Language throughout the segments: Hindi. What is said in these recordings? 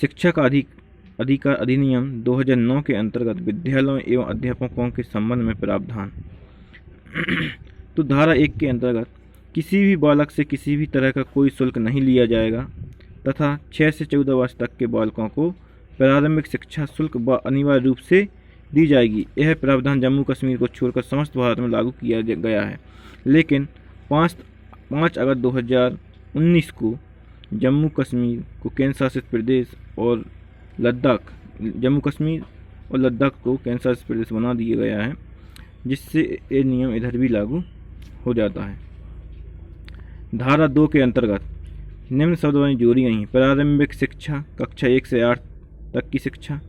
शिक्षा का अधिकार अधिनियम 2009 के अंतर्गत विद्यालयों एवं अध्यापकों के संबंध में प्रावधान। तो धारा 1 के अंतर्गत किसी भी बालक से किसी भी तरह का कोई शुल्क नहीं लिया जाएगा तथा 6 से 14 वर्ष तक के बालकों को प्रारंभिक शिक्षा शुल्क अनिवार्य रूप से दी जाएगी। यह प्रावधान जम्मू कश्मीर को छोड़कर समस्त भारत में लागू किया गया है, लेकिन 5 अगस्त 2019 को जम्मू कश्मीर को केंद्र शासित प्रदेश और लद्दाख को केंद्र शासित प्रदेश बना दिया गया है, जिससे ये नियम इधर भी लागू हो जाता है। धारा 2 के अंतर्गत निम्न शब्दावली जोड़ी गई हैं। प्रारंभिक शिक्षा कक्षा 1 से 8 तक की शिक्षा,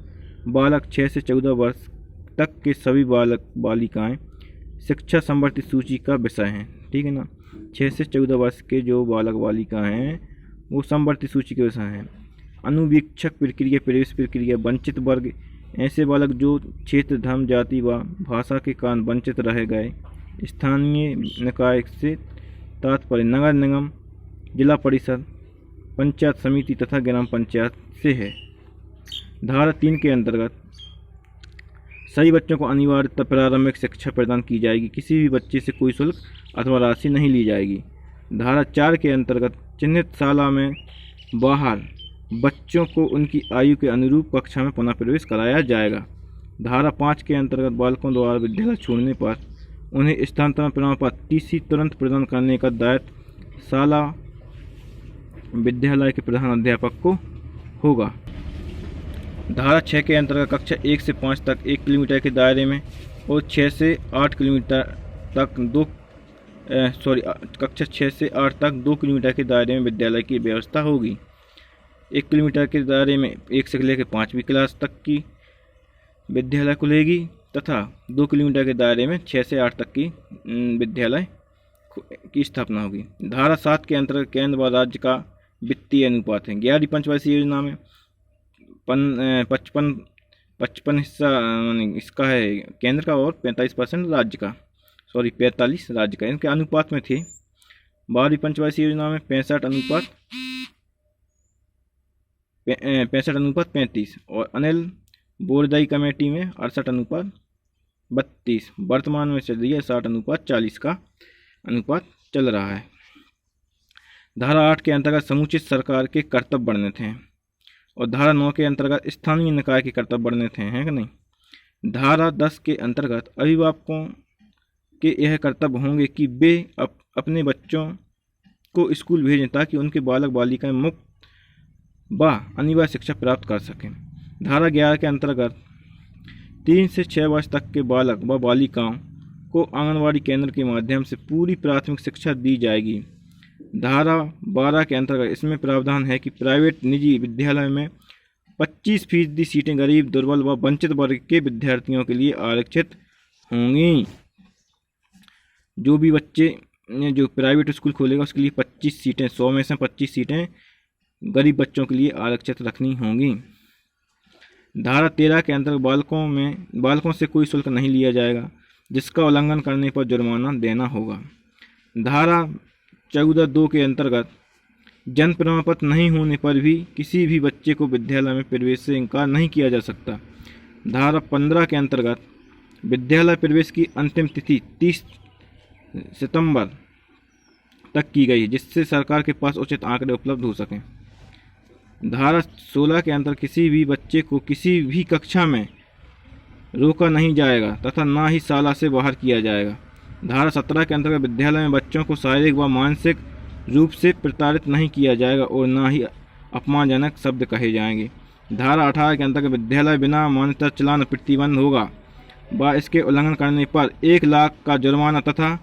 बालक 6 से 14 वर्ष तक के सभी बालक बालिकाएं शिक्षा संबंधित सूची का विषय हैं। ठीक है ना, 6 से 14 वर्ष के जो बालक बालिकाएं हैं वो संबंधित सूची के विषय हैं। अनुवीक्षक प्रक्रिया, प्रवेश प्रक्रिया, वंचित वर्ग ऐसे बालक जो क्षेत्र, धर्म, जाति व भाषा के कारण वंचित रह गए। स्थानीय निकाय से तात्पर्य नगर निगम, जिला परिषद, पंचायत समिति तथा ग्राम पंचायत से है। धारा 3 के अंतर्गत सभी बच्चों को अनिवार्य प्रारंभिक शिक्षा प्रदान की जाएगी। किसी भी बच्चे से कोई शुल्क अथवा राशि नहीं ली जाएगी। धारा 4 के अंतर्गत चिन्हित शाला में बाहर बच्चों को उनकी आयु के अनुरूप कक्षा में पुनः प्रवेश कराया जाएगा। धारा 5 के अंतर्गत बालकों द्वारा विद्यालय छोड़ने पर उन्हें स्थानांतरण प्रमाण पत्र TC तुरंत प्रदान करने का दायित्व शाला विद्यालय के प्रधान अध्यापक को होगा। धारा 6 के अंतर्गत कक्षा 1 से 5 तक 1 किलोमीटर के दायरे में और 6 से 8 किलोमीटर तक कक्षा 6 से 8 तक 2 किलोमीटर के दायरे में विद्यालय की व्यवस्था होगी। 1 किलोमीटर के दायरे में 1 से लेकर 5वीं क्लास तक की विद्यालय खुलेगी तथा 2 किलोमीटर के दायरे में 6 से 8 तक की विद्यालय की स्थापना होगी। धारा 7 के अंतर्गत केंद्र व राज्य का वित्तीय अनुपात है। 11वीं पंचवर्षीय योजना में 55 हिस्सा इसका है केंद्र का और 45% राज्य का, 45 राज्य का, इनके अनुपात में थे। 12वीं पंचवर्षीय योजना में 65:35 और अनिल बोरदई कमेटी में 68:32। वर्तमान में चल रही है 60:40 का अनुपात चल रहा है। धारा 8 के अंतर्गत समुचित सरकार के कर्तव्य वर्णित हैं और धारा 9 के अंतर्गत स्थानीय निकाय के कर्तव्य वर्णित हैं कि नहीं। धारा 10 के अंतर्गत अभिभावकों के यह कर्तव्य होंगे कि वे अपने बच्चों को स्कूल भेजें ताकि उनके बालक बालिकाएं मुक्त व अनिवार्य शिक्षा प्राप्त कर सकें। धारा 11 के अंतर्गत 3 से 6 वर्ष तक के बालक व बालिकाओं को आंगनवाड़ी केंद्र के माध्यम से पूरी प्राथमिक शिक्षा दी जाएगी। धारा 12 के अंतर्गत इसमें प्रावधान है कि प्राइवेट निजी विद्यालय में 25% सीटें गरीब, दुर्बल व वंचित वर्ग के विद्यार्थियों के लिए आरक्षित होंगी। जो भी बच्चे जो प्राइवेट स्कूल खोलेगा उसके लिए 25 सीटें, 100 में से 25 सीटें गरीब बच्चों के लिए आरक्षित रखनी होंगी। धारा 13 के अंतर्गत बालकों से कोई शुल्क नहीं लिया जाएगा, जिसका उल्लंघन करने पर जुर्माना देना होगा। धारा 14(2) के अंतर्गत जन्म प्रमाण पत्र नहीं होने पर भी किसी भी बच्चे को विद्यालय में प्रवेश से इनकार नहीं किया जा सकता। धारा 15 के अंतर्गत विद्यालय प्रवेश की अंतिम तिथि 30 सितंबर तक की गई है, जिससे सरकार के पास उचित आंकड़े उपलब्ध हो सकें। धारा 16 के अंतर्गत किसी भी बच्चे को किसी भी कक्षा में रोका नहीं जाएगा तथा ना ही शाला से बाहर किया जाएगा। धारा 17 के अंतर्गत विद्यालय में बच्चों को शारीरिक व मानसिक रूप से प्रताड़ित नहीं किया जाएगा और ना ही अपमानजनक शब्द कहे जाएंगे। धारा 18 के अंतर्गत विद्यालय बिना मान्यता चलाना प्रतिबंध होगा व इसके उल्लंघन करने पर 1 लाख का जुर्माना तथा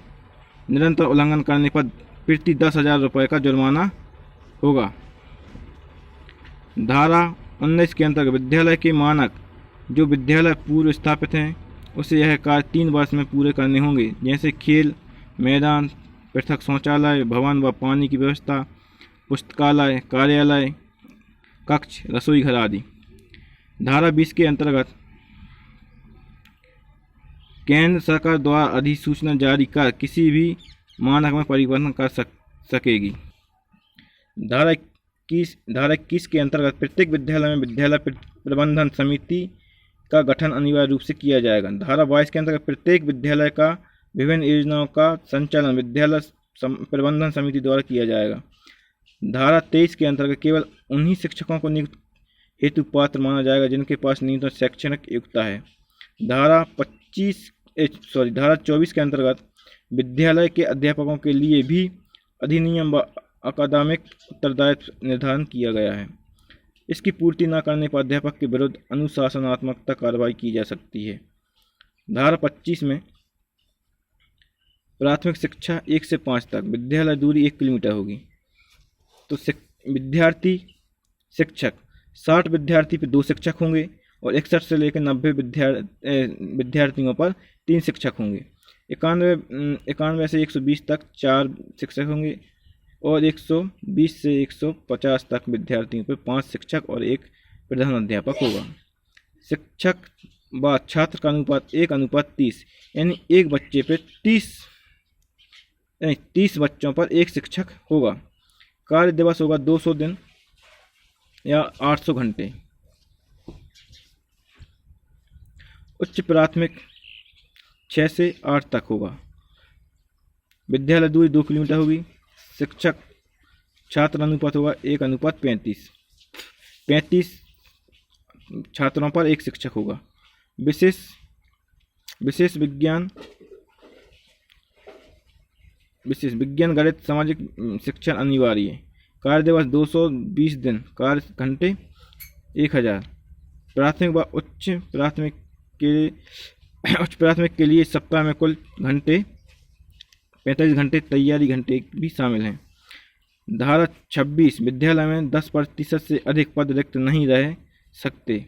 निरंतर उल्लंघन करने पर प्रति 10,000 रुपये का जुर्माना होगा। धारा 19 के अंतर्गत विद्यालय के मानक जो विद्यालय पूर्व स्थापित हैं उसे यह कार्य 3 वर्ष में पूरे करने होंगे, जैसे खेल मैदान, पृथक शौचालय भवन व पानी की व्यवस्था, पुस्तकालय, कार्यालय कक्ष, रसोई घर आदि। धारा 20 के अंतर्गत केंद्र सरकार द्वारा अधिसूचना जारी कर किसी भी मानक में परिवर्तन कर सकेगी। धारा 21 के अंतर्गत प्रत्येक विद्यालय में विद्यालय प्रबंधन समिति का गठन अनिवार्य रूप से किया जाएगा। धारा 22 के अंतर्गत प्रत्येक विद्यालय का विभिन्न योजनाओं का संचालन विद्यालय प्रबंधन समिति द्वारा किया जाएगा। धारा 23 के अंतर्गत केवल उन्हीं शिक्षकों को नियुक्त हेतु पात्र माना जाएगा जिनके पास न्यूनतम शैक्षणिक योग्यता है। धारा 24 के अंतर्गत विद्यालय के अध्यापकों के लिए भी अधिनियम व अकादमिक उत्तरदायित्व निर्धारण किया गया है। इसकी पूर्ति न करने पर अध्यापक के विरुद्ध अनुशासनात्मक कार्रवाई की जा सकती है। धारा 25 में प्राथमिक शिक्षा 1 से 5 तक विद्यालय दूरी 1 किलोमीटर होगी। तो विद्यार्थी शिक्षक 60 विद्यार्थी पर 2 शिक्षक होंगे और 61 से लेकर 90 विद्यार्थियों पर 3 शिक्षक होंगे। 91 से 120 तक 4 शिक्षक होंगे और 120 से 150 तक विद्यार्थियों पर 5 शिक्षक और 1 प्रधान अध्यापक होगा। शिक्षक व छात्र का अनुपात 1:30 यानी एक बच्चे पे 30 बच्चों पर 1 शिक्षक होगा। कार्य दिवस होगा 200 दिन या 800 घंटे। उच्च प्राथमिक 6 से 8 तक होगा। विद्यालय दूरी 2 किलोमीटर होगी। शिक्षक छात्र अनुपात होगा 1:35। 35 छात्रों पर 1 शिक्षक होगा। विशेष विज्ञान गणित सामाजिक शिक्षण अनिवार्य है। कार्य दिवस 220 दिन, कार्य घंटे 1000। प्राथमिक व उच्च प्राथमिक के लिए सप्ताह में कुल घंटे 45 घंटे तैयारी घंटे भी शामिल हैं। धारा 26 विद्यालय में 10% से अधिक पद रिक्त नहीं रह सकते।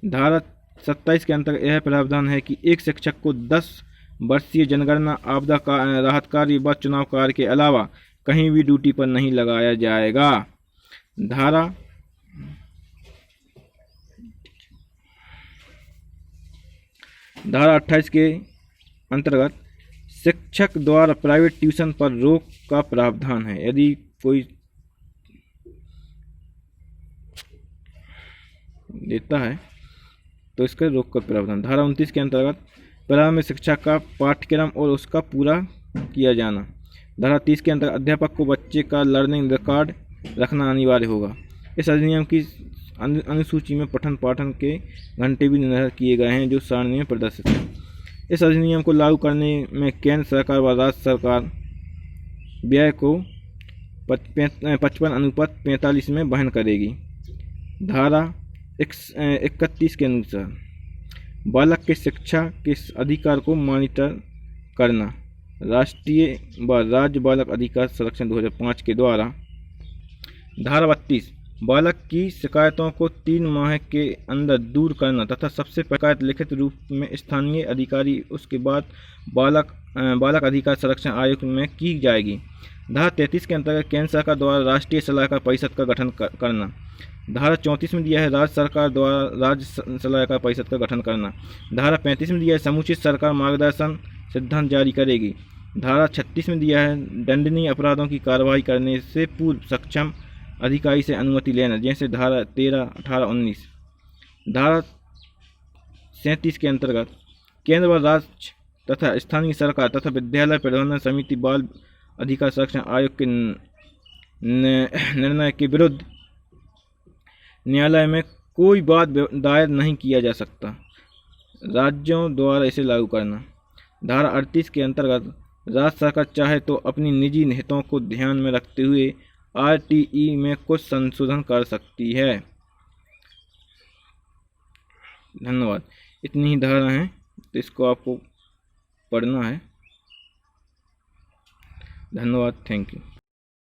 धारा 27 के अंतर्गत यह प्रावधान है कि एक शिक्षक को 10 वर्षीय जनगणना, आपदा राहत कार्य व चुनाव कार्य के अलावा कहीं भी ड्यूटी पर नहीं लगाया जाएगा। धारा 28 के अंतर्गत शिक्षक द्वारा प्राइवेट ट्यूशन पर रोक का प्रावधान है। यदि कोई देता है तो इसका रोक का प्रावधान। धारा 29 के अंतर्गत प्रारंभिक शिक्षा का पाठ्यक्रम और उसका पूरा किया जाना। धारा 30 के अंतर्गत अध्यापक को बच्चे का लर्निंग रिकॉर्ड रखना अनिवार्य होगा। इस अधिनियम की अनुसूची में पठन पाठन के घंटे भी निर्धारित किए गए हैं जो सारणी में प्रदर्शित हैं। इस अधिनियम को लागू करने में केंद्र सरकार व राज्य सरकार व्यय को 55:45 में वहन करेगी। धारा 31 के अनुसार बालक के शिक्षा के अधिकार को मॉनिटर करना राष्ट्रीय व राज्य बालक अधिकार संरक्षण 2005 के द्वारा। धारा 32 बालक की शिकायतों को 3 माह के अंदर दूर करना तथा सबसे शिकायत लिखित रूप में स्थानीय अधिकारी उसके बाद बालक अधिकार संरक्षण आयोग में की जाएगी। धारा 33 के अंतर्गत केंद्र सरकार द्वारा राष्ट्रीय सलाहकार परिषद का गठन करना। धारा 34 में दिया है राज्य सरकार द्वारा राज्य सलाहकार परिषद का गठन करना। धारा 35 में दिया है समुचित सरकार मार्गदर्शन सिद्धांत जारी करेगी। धारा 36 में दिया है दंडनीय अपराधों की कार्रवाई करने से पूर्व सक्षम अधिकारी से अनुमति लेना, जैसे धारा 13, 18, 19। धारा 37 के अंतर्गत केंद्र व राज्य तथा स्थानीय सरकार तथा विद्यालय प्रबंधन समिति बाल अधिकार संरक्षण आयोग के निर्णय के विरुद्ध न्यायालय में कोई वाद दायर नहीं किया जा सकता। राज्यों द्वारा इसे लागू करना। धारा 38 के अंतर्गत राज्य सरकार चाहे तो अपनी निजी हितों को ध्यान में रखते हुए RTE में कुछ संशोधन कर सकती है। धन्यवाद। इतनी ही धारा हैं तो इसको आपको पढ़ना है। धन्यवाद। Thank you.